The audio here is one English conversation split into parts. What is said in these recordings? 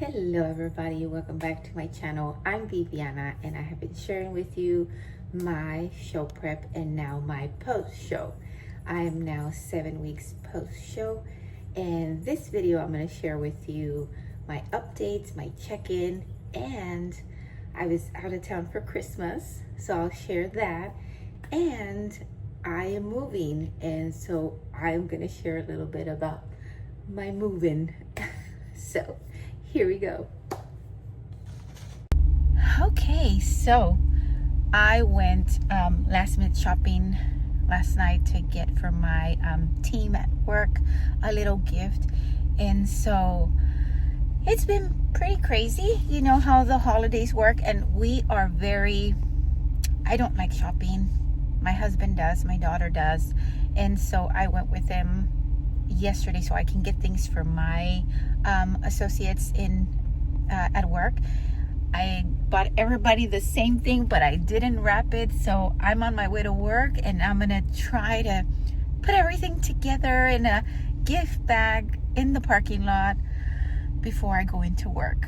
Hello everybody, welcome back to my channel. I'm Viviana and I have been sharing with you my show prep and now my post show. I am now 7 weeks post show, and this video I'm going to share with you my updates, my check-in, and I was out of town for Christmas, so I'll share that. And I am moving, and so I'm going to share a little bit about my moving. So here we go. Okay, so I went last minute shopping last night to get for my team at work a little gift, and so it's been pretty crazy. You know how the holidays work, and we are I don't like shopping. My husband does, my daughter does, and so I went with them yesterday so I can get things for my associates at work. I bought everybody the same thing, but I didn't wrap it, so I'm on my way to work and I'm gonna try to put everything together in a gift bag in the parking lot before I go into work.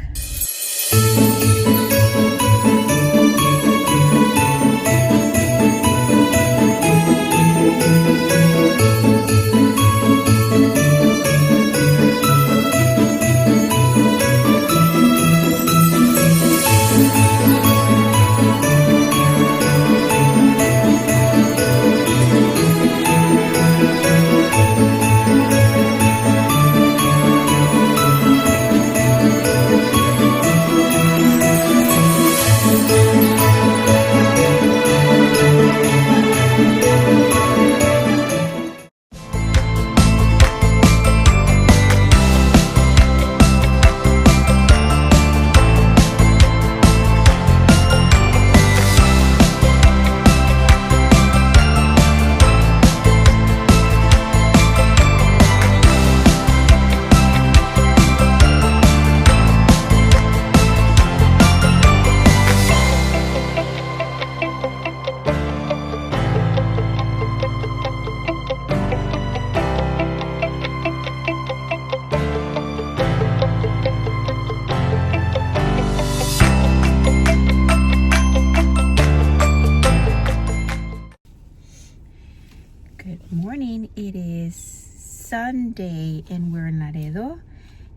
It is Sunday and we're in Laredo,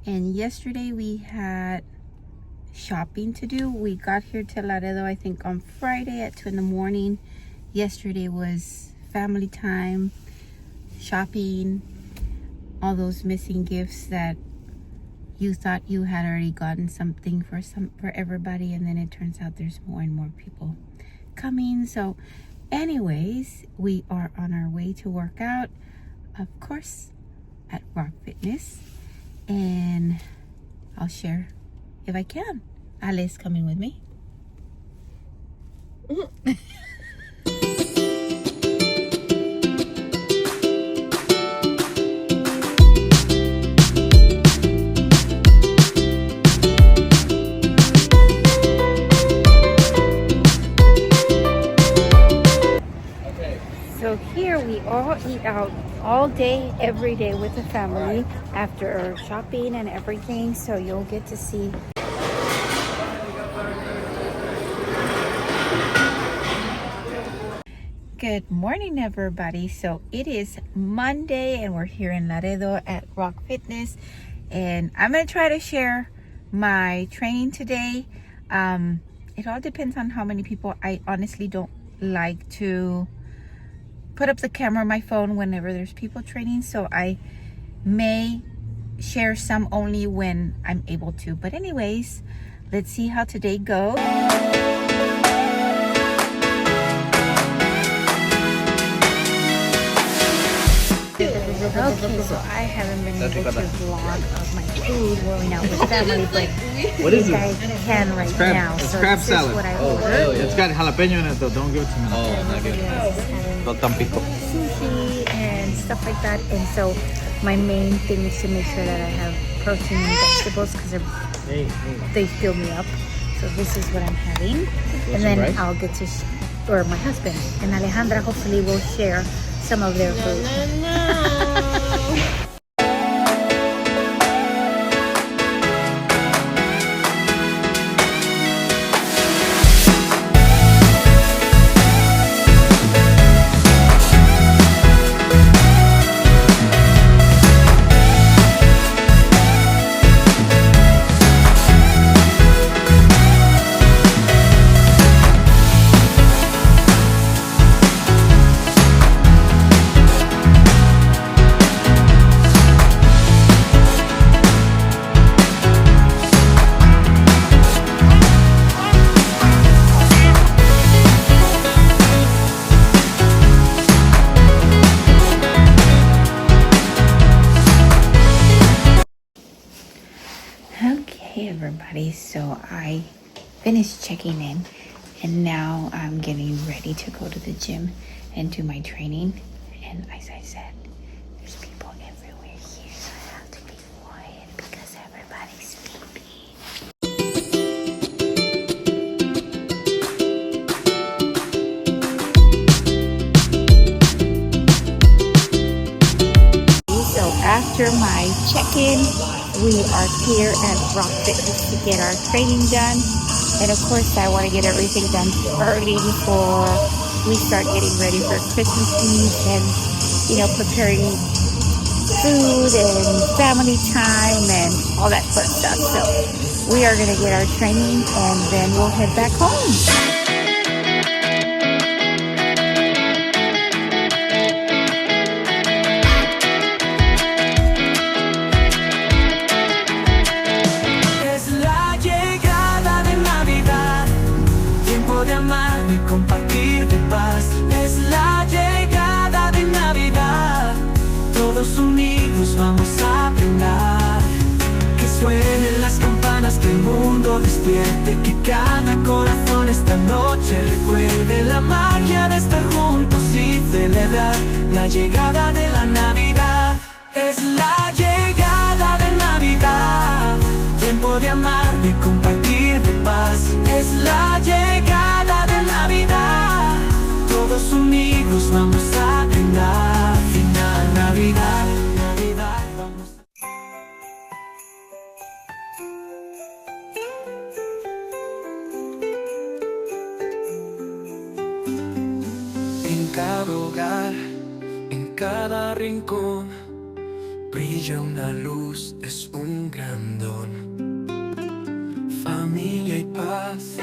and yesterday we had shopping to do. We got here to Laredo I think on Friday at 2 in the morning. Yesterday was family time, shopping, all those missing gifts that you thought you had already gotten something for everybody, and then it turns out there's more and more people coming. So anyways, we are on our way to work out, of course, at Rock Fitness, and I'll share if I can. Ale's coming with me. So here we all eat out all day, every day with the family after shopping and everything. So you'll get to see. Good morning, everybody. So it is Monday and we're here in Laredo at Rock Fitness, and I'm going to try to share my training today. It all depends on how many people. I honestly don't like to put up the camera on my phone whenever there's people training, so I may share some only when I'm able to. But anyways, let's see how today goes. Okay, so I haven't been able to vlog of my food going out with family, but what is I can right now. It's so crab this salad. Is what I ordered. Oh, it's got jalapeno in it though. Don't give it to me. Oh, not good. Sushi and stuff like that, and so my main thing is to make sure that I have protein and vegetables because they fill me up. So this is what I'm having, and then rice? I'll get to or my husband and Alejandra hopefully will share some of their food. Hey everybody, so I finished checking in and now I'm getting ready to go to the gym and do my training. And as I said, there's people everywhere here, so I have to be quiet because everybody's sleeping. So after my check-in, we are here at Rock Fitness to get our training done. And of course, I want to get everything done early before we start getting ready for Christmas Eve and, preparing food and family time and all that fun stuff. So we are going to get our training and then we'll head back home. Compartir de paz, es la llegada de Navidad. Todos unidos vamos a brindar. Que suenen las campanas, que el mundo despierte, que cada corazón esta noche recuerde la magia de estar juntos y celebrar la llegada de la Navidad. Es la llegada de Navidad, tiempo de amar, de compartir de paz. Es la llegada de Navidad, todos unidos vamos a brindar. Final Navidad, Navidad, vamos En cada hogar, en cada rincón, brilla una luz, es un gran don. Familia y paz,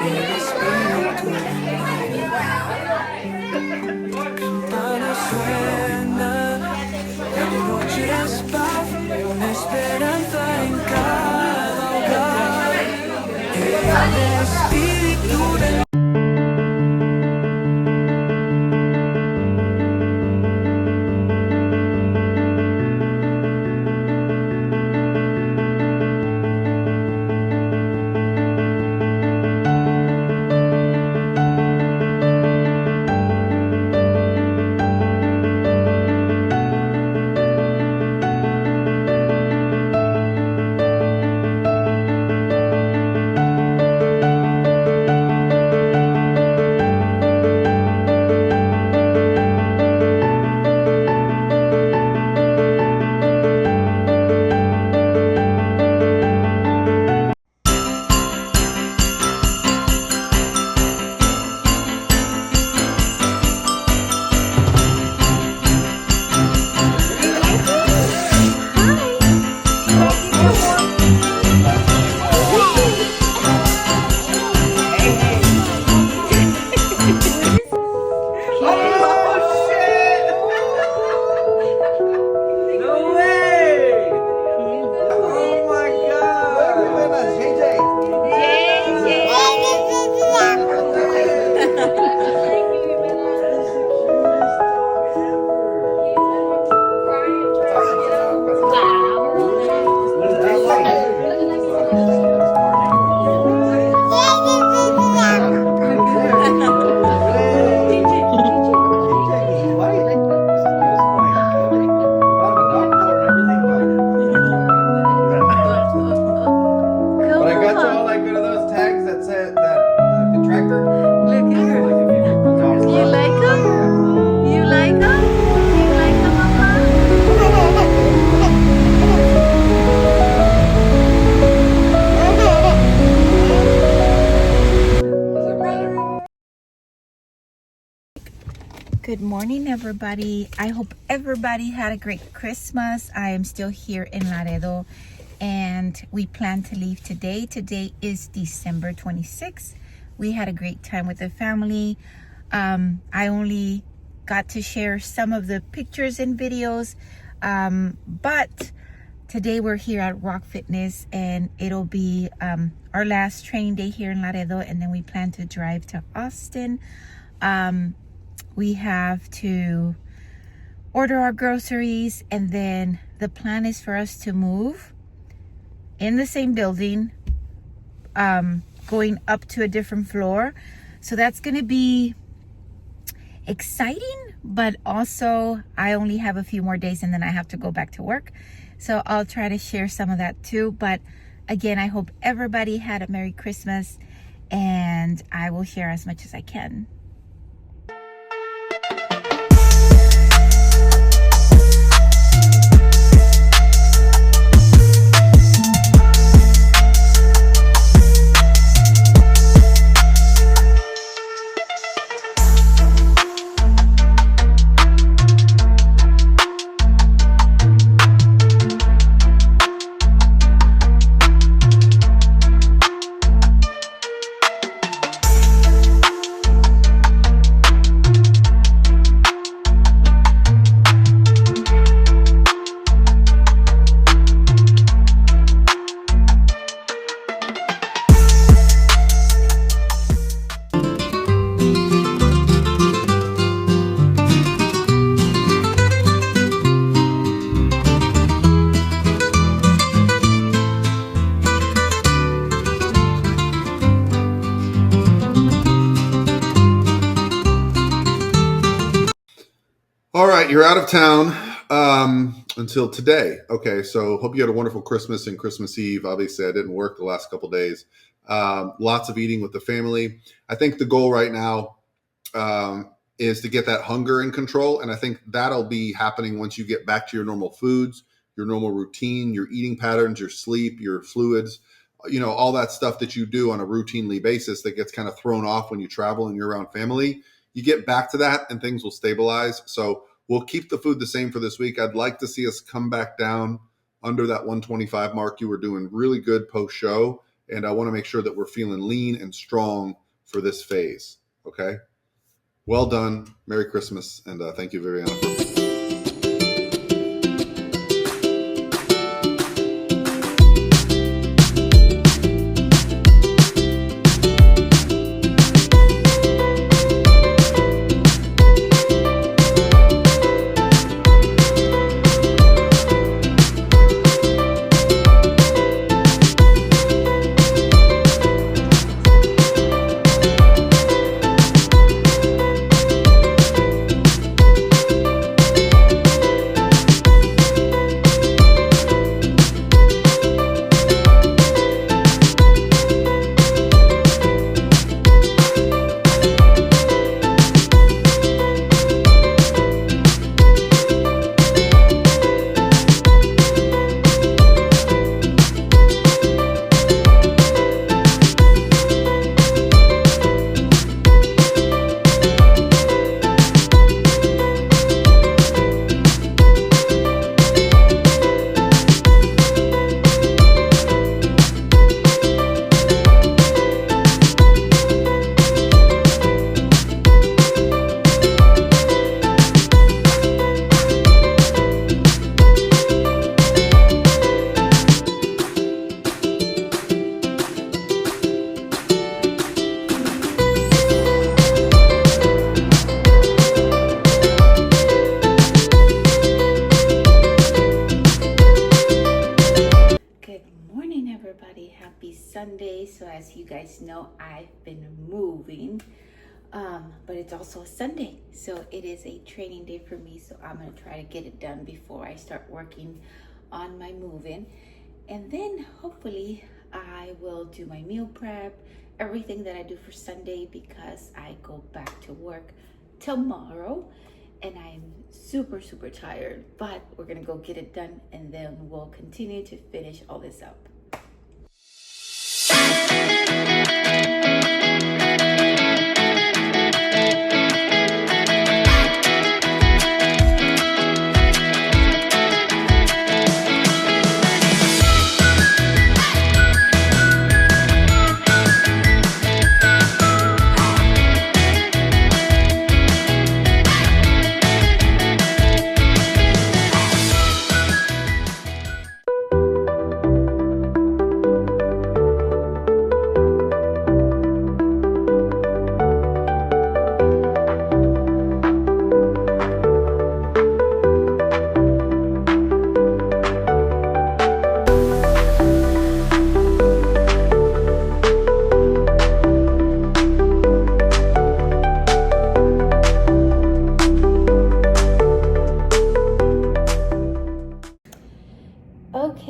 el espíritu de Navidad. Campanas suenan, la noche es paz, una esperanza en cada hogar. El espíritu de Good morning, everybody. I hope everybody had a great Christmas. I am still here in Laredo and we plan to leave today. Today is December 26th. We had a great time with the family. I only got to share some of the pictures and videos, but today we're here at Rock Fitness and it'll be our last training day here in Laredo, and then we plan to drive to Austin. We have to order our groceries and then the plan is for us to move in the same building, going up to a different floor. So that's going to be exciting, but also I only have a few more days and then I have to go back to work. So I'll try to share some of that too. But again, I hope everybody had a Merry Christmas, and I will share as much as I can. All right, you're out of town until today. Okay, so hope you had a wonderful Christmas and Christmas Eve. Obviously, I didn't work the last couple days. Lots of eating with the family. I think the goal right now is to get that hunger in control, and I think that'll be happening once you get back to your normal foods, your normal routine, your eating patterns, your sleep, your fluids, all that stuff that you do on a routinely basis that gets kind of thrown off when you travel and you're around family. You get back to that and things will stabilize. So we'll keep the food the same for this week. I'd like to see us come back down under that 125 mark. You were doing really good post-show, and I want to make sure that we're feeling lean and strong for this phase. Okay? Well done. Merry Christmas, and thank you, Viviana. Sunday. So as you guys know, I've been moving, but it's also a Sunday, so it is a training day for me. So I'm gonna try to get it done before I start working on my moving, and then hopefully I will do my meal prep, everything that I do for Sunday, because I go back to work tomorrow and I'm super tired, but we're gonna go get it done, and then we'll continue to finish all this up.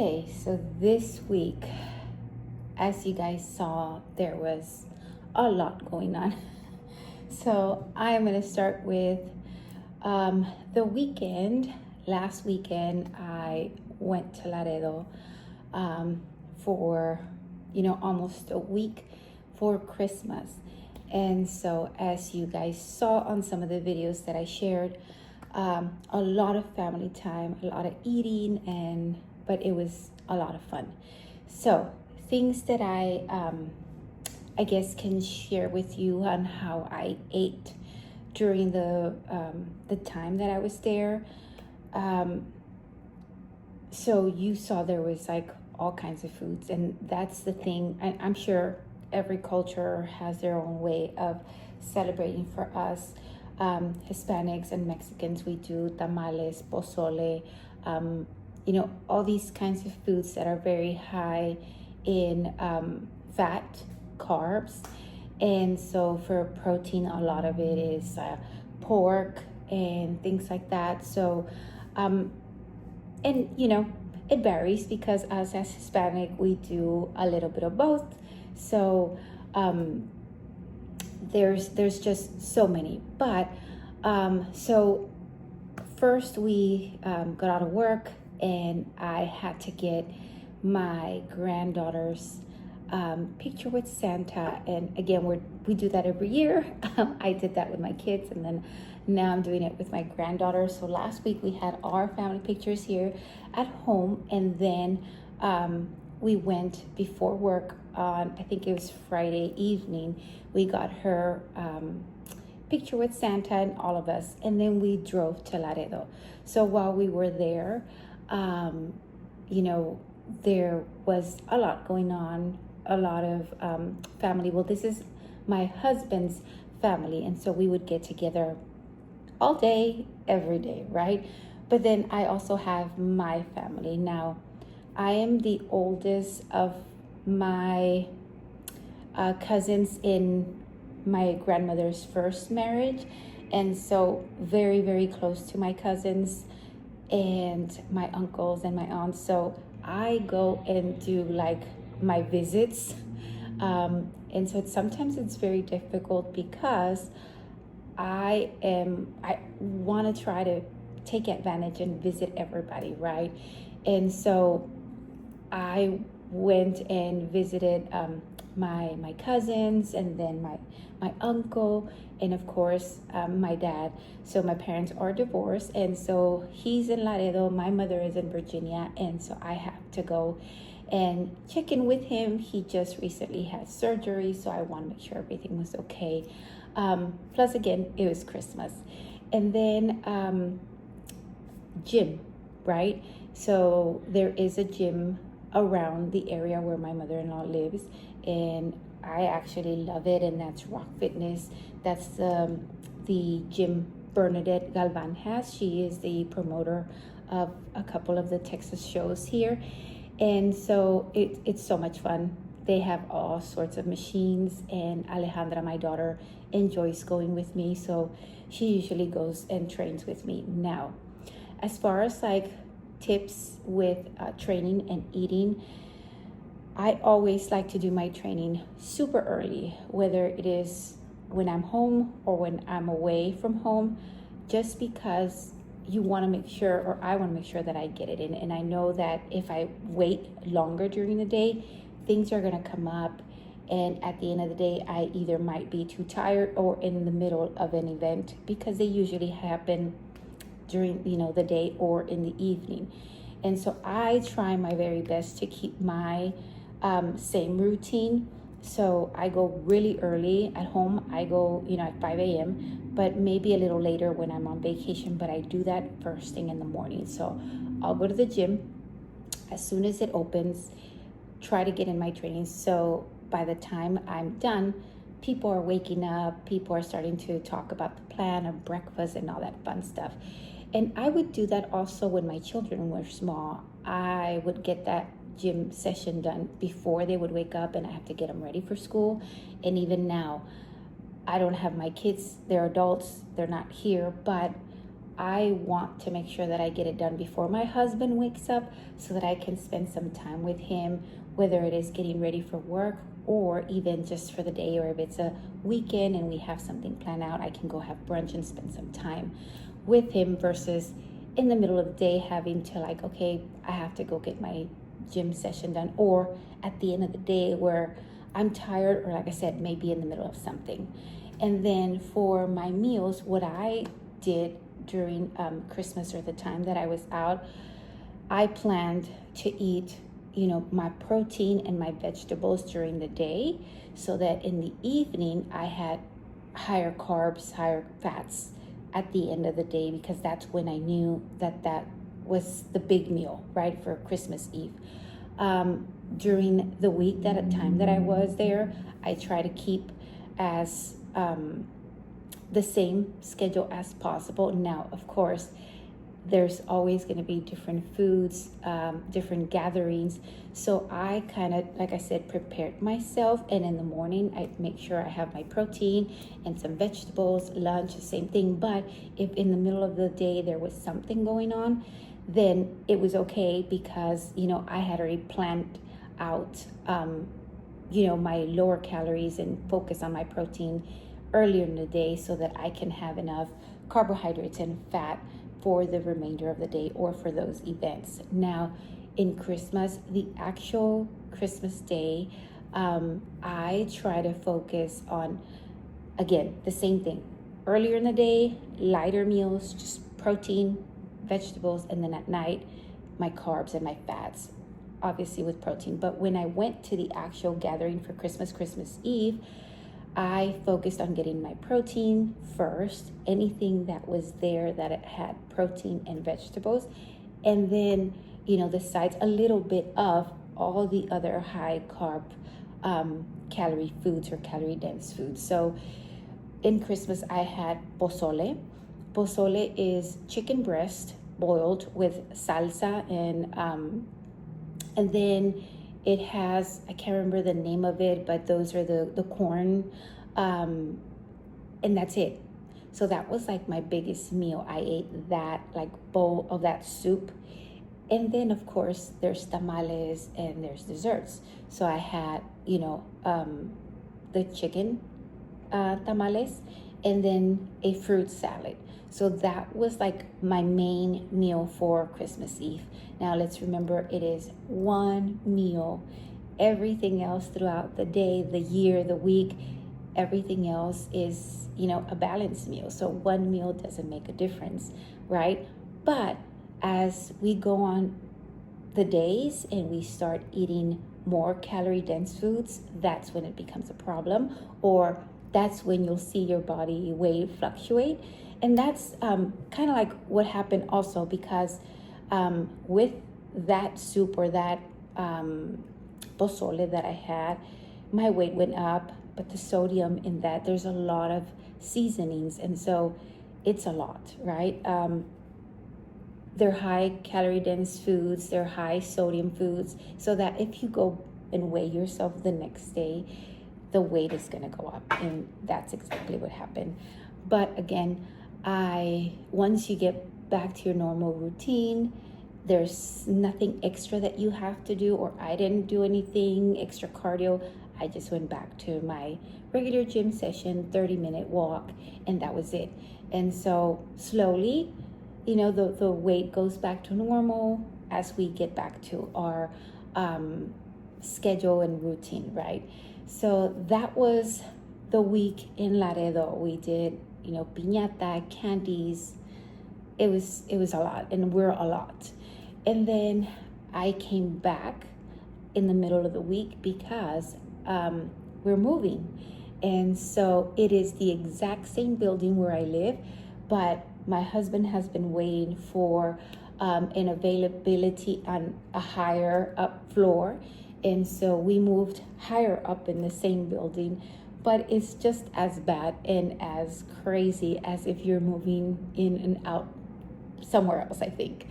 Okay, so this week, as you guys saw, there was a lot going on. So I am going to start with the weekend. Last weekend, I went to Laredo for, almost a week for Christmas. And so as you guys saw on some of the videos that I shared, a lot of family time, a lot of eating, but it was a lot of fun. So things that I guess can share with you on how I ate during the time that I was there. So you saw there was like all kinds of foods, and that's the thing. I'm sure every culture has their own way of celebrating. For us, Hispanics and Mexicans, we do tamales, pozole, all these kinds of foods that are very high in fat, carbs. And so for protein, a lot of it is pork and things like that. So, it varies because us as Hispanic, we do a little bit of both. So there's just so many. But so first we got out of work, and I had to get my granddaughter's picture with Santa. And again, we do that every year. I did that with my kids, and then now I'm doing it with my granddaughter. So last week we had our family pictures here at home, and then we went before work on, I think it was Friday evening, we got her picture with Santa and all of us, and then we drove to Laredo. So while we were there, there was a lot going on, a lot of family. Well, this is my husband's family, and so we would get together all day, every day, right? But then I also have my family. Now, I am the oldest of my cousins in my grandmother's first marriage, and so very, very close to my cousins and my uncles and my aunts. So I go and do like my visits, and so sometimes it's very difficult because I want to try to take advantage and visit everybody, right? And so I went and visited my cousins, and then my uncle, and of course my dad. So my parents are divorced, and so he's in Laredo, my mother is in Virginia, and so I have to go and check in with him. He just recently had surgery, so I want to make sure everything was okay. Plus, again, it was Christmas. And then gym, right? So there is a gym around the area where my mother-in-law lives, and I actually love it, and that's Rock Fitness. That's the gym Bernadette Galvan has. She is the promoter of a couple of the Texas shows here, and so it's so much fun. They have all sorts of machines, and Alejandra, my daughter, enjoys going with me, so she usually goes and trains with me. Now, as far as like tips with training and eating, I always like to do my training super early, whether it is when I'm home or when I'm away from home, just because you want to make sure, or I want to make sure that I get it in. And I know that if I wait longer during the day, things are going to come up, and at the end of the day, I either might be too tired or in the middle of an event, because they usually happen during the day or in the evening. And so I try my very best to keep my same routine. So I go really early. At home I go at 5 a.m., but maybe a little later when I'm on vacation, but I do that first thing in the morning. So I'll go to the gym as soon as it opens, try to get in my training. So by the time I'm done, people are waking up, people are starting to talk about the plan of breakfast and all that fun stuff. And I would do that also when my children were small. I would get that gym session done before they would wake up, and I have to get them ready for school. And even now, I don't have my kids, they're adults, they're not here, but I want to make sure that I get it done before my husband wakes up so that I can spend some time with him, whether it is getting ready for work or even just for the day, or if it's a weekend and we have something planned out, I can go have brunch and spend some time with him versus in the middle of the day having to like, okay, I have to go get my gym session done, or at the end of the day where I'm tired, or like I said, maybe in the middle of something. And then for my meals, what I did during Christmas or the time that I was out, I planned to eat, my protein and my vegetables during the day so that in the evening I had higher carbs, higher fats at the end of the day, because that's when I knew that was the big meal, right, for Christmas Eve. During the week, that at time that I was there, I try to keep as the same schedule as possible. Now, of course, there's always going to be different foods, different gatherings. So I kind of, like I said, prepared myself. And in the morning, I make sure I have my protein and some vegetables, lunch, the same thing. But if in the middle of the day there was something going on, then it was okay because, I had already planned out, my lower calories and focus on my protein earlier in the day so that I can have enough carbohydrates and fat for the remainder of the day or for those events. Now, in Christmas, the actual Christmas day, I try to focus on, again, the same thing. Earlier in the day, lighter meals, just protein, vegetables, and then at night, my carbs and my fats, obviously with protein. But when I went to the actual gathering for Christmas Eve, I focused on getting my protein first, anything that was there that it had protein and vegetables, and then, the sides, a little bit of all the other high carb calorie foods or calorie dense foods. So in Christmas, I had pozole. Pozole is chicken breast boiled with salsa and then it has, I can't remember the name of it, but those are the corn, and that's it. So that was like my biggest meal. I ate that like bowl of that soup. And then of course there's tamales and there's desserts. So I had, the chicken tamales and then a fruit salad. So that was like my main meal for Christmas Eve. Now let's remember, it is one meal. Everything else throughout the day, the year, the week, everything else is, a balanced meal. So one meal doesn't make a difference, right? But as we go on the days and we start eating more calorie dense foods, that's when it becomes a problem, or that's when you'll see your body weight fluctuate. And that's kind of like what happened also, because with that soup or that pozole that I had, my weight went up, but the sodium in that, there's a lot of seasonings, and so it's a lot, right? They're high calorie dense foods, they're high sodium foods, so that if you go and weigh yourself the next day, the weight is going to go up, and that's exactly what happened. But again, once you get back to your normal routine, there's nothing extra that you have to do, or I didn't do anything extra cardio. I just went back to my regular gym session, 30-minute walk, and that was it. And so slowly, the weight goes back to normal as we get back to our schedule and routine, right? So that was the week in Laredo. We did, piñata, candies. It was a lot, and we're a lot. And then I came back in the middle of the week because we're moving. And so it is the exact same building where I live, but my husband has been waiting for an availability on a higher up floor. And so we moved higher up in the same building, but it's just as bad and as crazy as if you're moving in and out somewhere else, I think.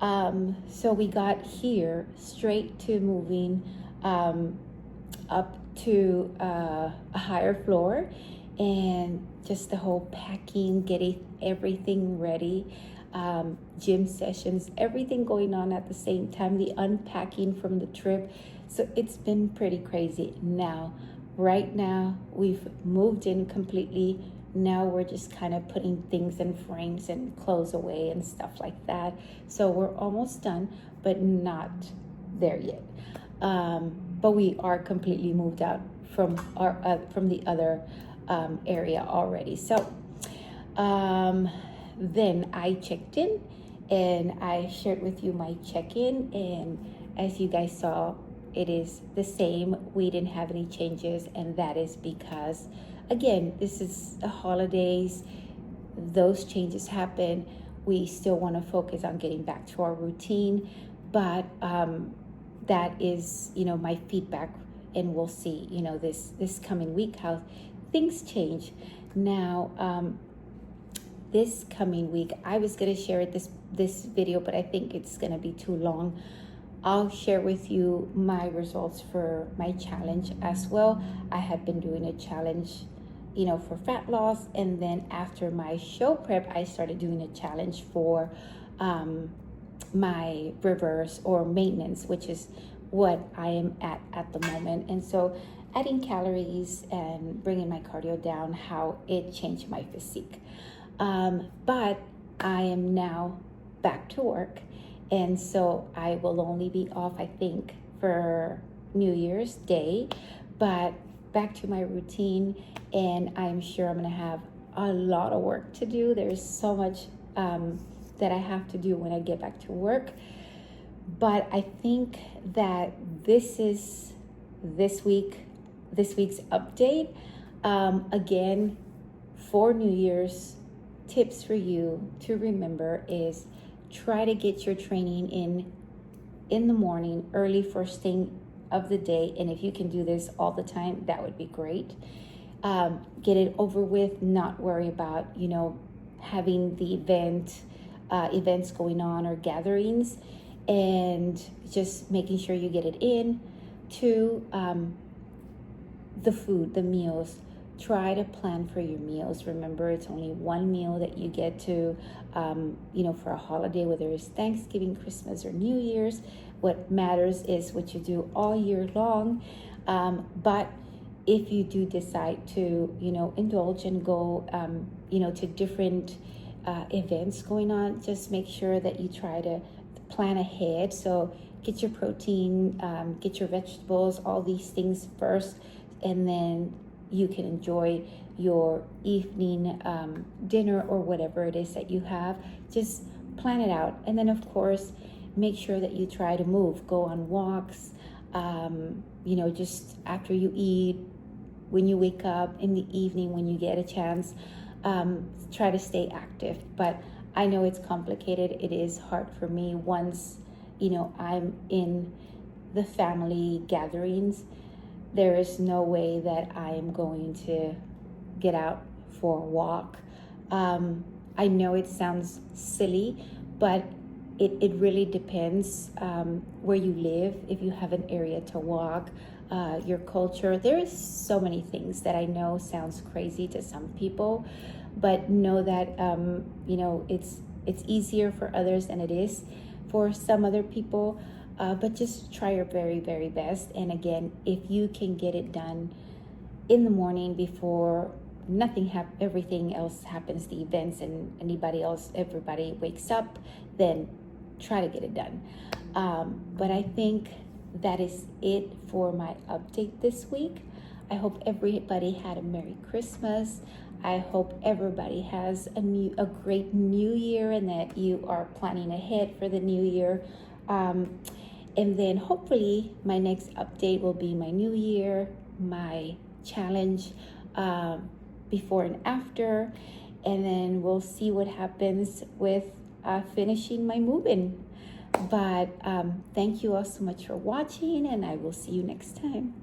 So we got here straight to moving up to a higher floor, and just the whole packing, getting everything ready, gym sessions, everything going on at the same time, the unpacking from the trip. So it's been pretty crazy. Now, right now, we've moved in completely. Now we're just kind of putting things in frames and clothes away and stuff like that. So we're almost done, but not there yet. But we are completely moved out from from the other area already. So then I checked in and I shared with you my check-in, and as you guys saw, it is the same. We didn't have any changes, and that is because, again, this is the holidays. Those changes happen. We still want to focus on getting back to our routine, but that is, my feedback, and we'll see, this coming week how things change. Now, this coming week, I was going to share this video, but I think it's going to be too long. I'll share with you my results for my challenge as well. I have been doing a challenge, for fat loss, and then after my show prep, I started doing a challenge for my reverse or maintenance, which is what I am at the moment. And so adding calories and bringing my cardio down, how it changed my physique. But I am now back to work, and so I will only be off, I think, for New Year's Day, but back to my routine, and I'm sure I'm gonna have a lot of work to do. There's so much that I have to do when I get back to work, but I think that this is this week's update. Again, for New Year's, tips for you to remember is try to get your training in the morning, early, first thing of the day. And if you can do this all the time, that would be great. Get it over with, not worry about, having the events going on or gatherings, and just making sure you get it in. To the food, the meals. Try to plan for your meals. Remember, it's only one meal that you get to, for a holiday, whether it's Thanksgiving, Christmas, or New Year's. What matters is what you do all year long. But if you do decide to, indulge and go, to different events going on, just make sure that you try to plan ahead. So get your protein, get your vegetables, all these things first, and then you can enjoy your evening dinner or whatever it is that you have. Just plan it out. And then, of course, make sure that you try to move, go on walks, just after you eat, when you wake up, in the evening when you get a chance. Try to stay active. But I know it's complicated. It is hard for me once, I'm in the family gatherings. There is no way that I am going to get out for a walk. I know it sounds silly, but it really depends where you live, if you have an area to walk, your culture. There is so many things that I know sounds crazy to some people, but know that it's easier for others than it is for some other people. But just try your very, very best. And again, if you can get it done in the morning before everything else happens, the events and everybody wakes up, then try to get it done. But I think that is it for my update this week. I hope everybody had a Merry Christmas. I hope everybody has a great New Year, and that you are planning ahead for the New Year. And then hopefully my next update will be my New Year, my challenge, before and after. And then we'll see what happens with finishing my move-in. But thank you all so much for watching, and I will see you next time.